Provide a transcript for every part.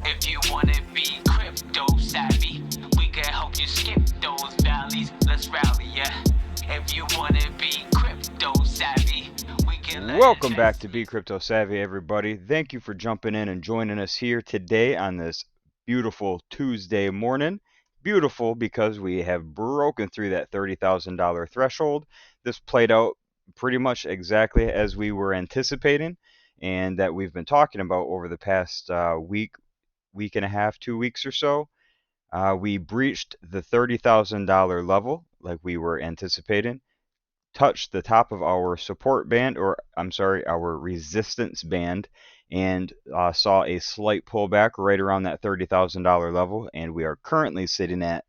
If you wanna be crypto savvy, we can help you skip those valleys. Let's rally, yeah. If you wanna be crypto savvy, we can Welcome back to Be Crypto Savvy, everybody. Thank you for jumping in and joining us here today on this beautiful Tuesday morning. Beautiful because we have broken through that $30,000 threshold. This played out pretty much exactly as we were anticipating and that we've been talking about over the past week and a half, 2 weeks or so. We breached the $30,000 level like we were anticipating, touched the top of our support band, or I'm sorry, our resistance band, and saw a slight pullback right around that $30,000 level, and we are currently sitting at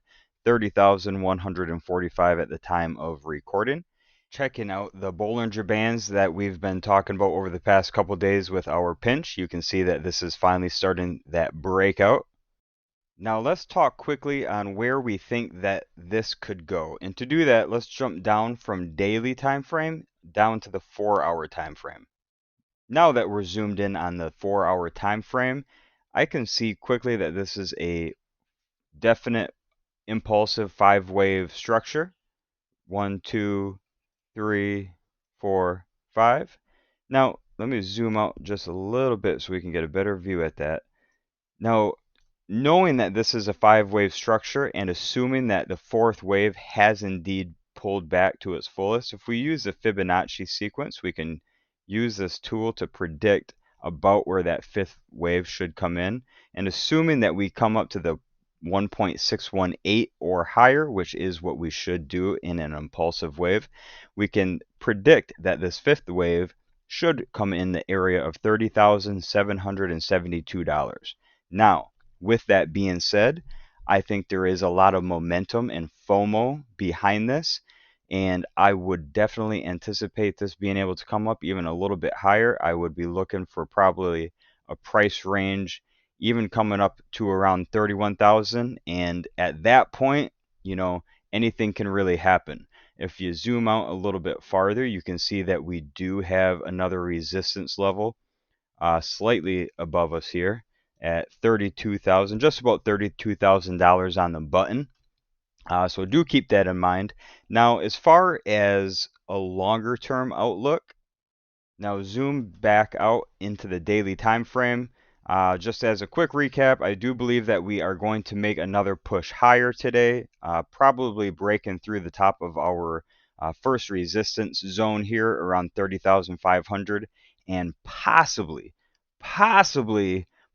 30,145 at the time of recording. Checking out the Bollinger Bands that we've been talking about over the past couple days with our pinch, you can see that this is finally starting that breakout. Now let's talk quickly on where we think that this could go. And to do that, let's jump down from daily time frame down to the 4-hour time frame. Now that we're zoomed in on the 4-hour time frame, I can see quickly that this is a definite impulsive 5-wave structure. 1, 2, 3, 4, 5. Now let me zoom out just a little bit so we can get a better view at that. Now, knowing that this is a 5-wave structure and assuming that the 4th wave has indeed pulled back to its fullest, if we use the Fibonacci sequence, we can use this tool to predict about where that 5th wave should come in. And assuming that we come up to the 1.618 or higher, which is what we should do in an impulsive wave, we can predict that this 5th wave should come in the area of $30,772. Now, with that being said, I think there is a lot of momentum and FOMO behind this, and I would definitely anticipate this being able to come up even a little bit higher. I would be looking for probably a price range even coming up to around 31,000, and at that point, anything can really happen. If you zoom out a little bit farther, you can see that we do have another resistance level slightly above us here at 32,000, just about $32,000 on the button. So do keep that in mind. Now, as far as a longer term outlook, now zoom back out into the daily time frame. Just as a quick recap, I do believe that we are going to make another push higher today, probably breaking through the top of our first resistance zone here around 30,500 and possibly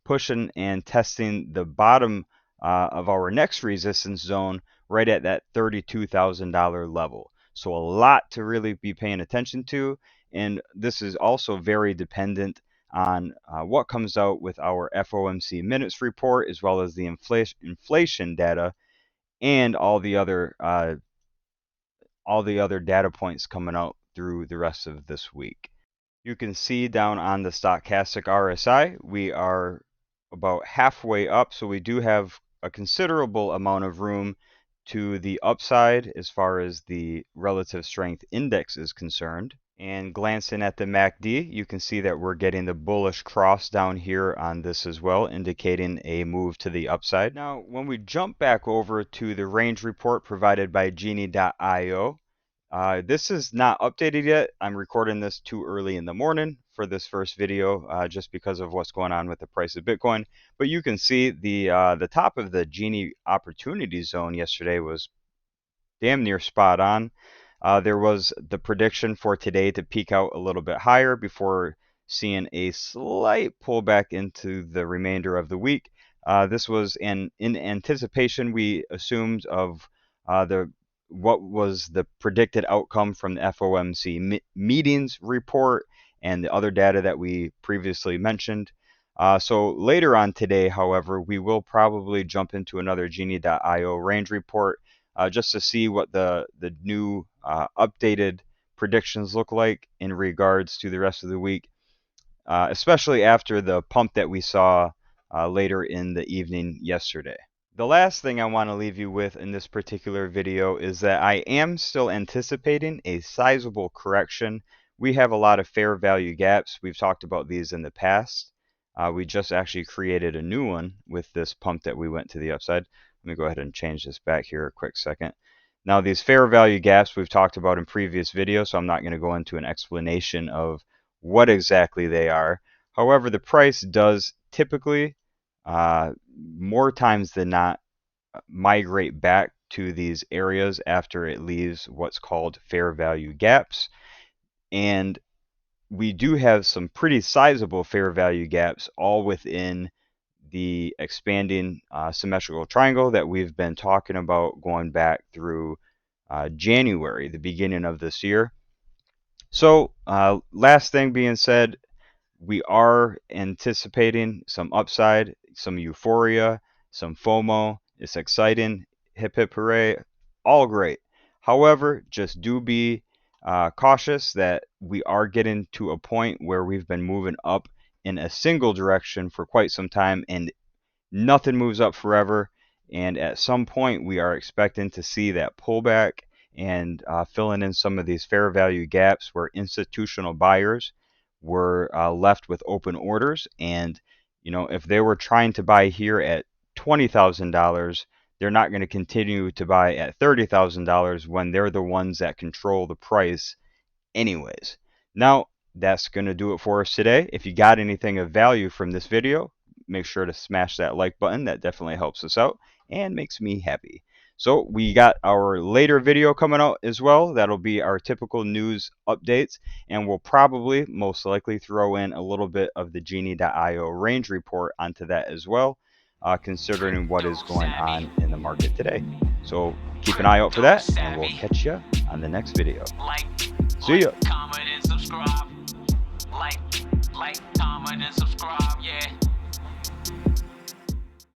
pushing and testing the bottom of our next resistance zone right at that $32,000 level. So a lot to really be paying attention to, and this is also very dependent on what comes out with our FOMC minutes report, as well as the inflation data and all the other data points coming out through the rest of this week. You can see down on the stochastic RSI, we are about halfway up, so we do have a considerable amount of room to the upside as far as the relative strength index is concerned. And glancing at the MACD, you can see that we're getting the bullish cross down here on this as well, indicating a move to the upside. Now, when we jump back over to the range report provided by Genie.io, this is not updated yet. I'm recording this too early in the morning for this first video, just because of what's going on with the price of Bitcoin. But you can see the top of the Genie opportunity zone yesterday was damn near spot on. There was the prediction for today to peak out a little bit higher before seeing a slight pullback into the remainder of the week. This was in anticipation, we assumed, of what was the predicted outcome from the FOMC meetings report and the other data that we previously mentioned. So later on today, however, we will probably jump into another Genie.io range report just to see what the new updated predictions look like in regards to the rest of the week, especially after the pump that we saw later in the evening yesterday. The last thing I want to leave you with in this particular video is that I am still anticipating a sizable correction. We have a lot of fair value gaps. We've talked about these in the past. We just actually created a new one with this pump that we went to the upside. Let me go ahead and change this back here a quick second. Now these fair value gaps we've talked about in previous videos, so I'm not going to go into an explanation of what exactly they are. However, the price does typically, more times than not, migrate back to these areas after it leaves what's called fair value gaps. And we do have some pretty sizable fair value gaps all within the expanding symmetrical triangle that we've been talking about going back through January, the beginning of this year. So last thing being said, we are anticipating some upside, some euphoria, some FOMO. It's exciting. Hip hip hooray. All great. However, just do be cautious that we are getting to a point where we've been moving up in a single direction for quite some time, and nothing moves up forever. And at some point, we are expecting to see that pullback and filling in some of these fair value gaps where institutional buyers were left with open orders. And if they were trying to buy here at $20,000, they're not going to continue to buy at $30,000 when they're the ones that control the price anyways. Now, that's going to do it for us today. If you got anything of value from this video, make sure to smash that like button. That definitely helps us out and makes me happy. So we got our later video coming out as well. That'll be our typical news updates, and we'll probably most likely throw in a little bit of the Genie.io range report onto that as well, considering what is going on in the market today. So keep an eye out for that, and we'll catch you on the next video. See ya. Comment and subscribe. Like, comment and subscribe, yeah.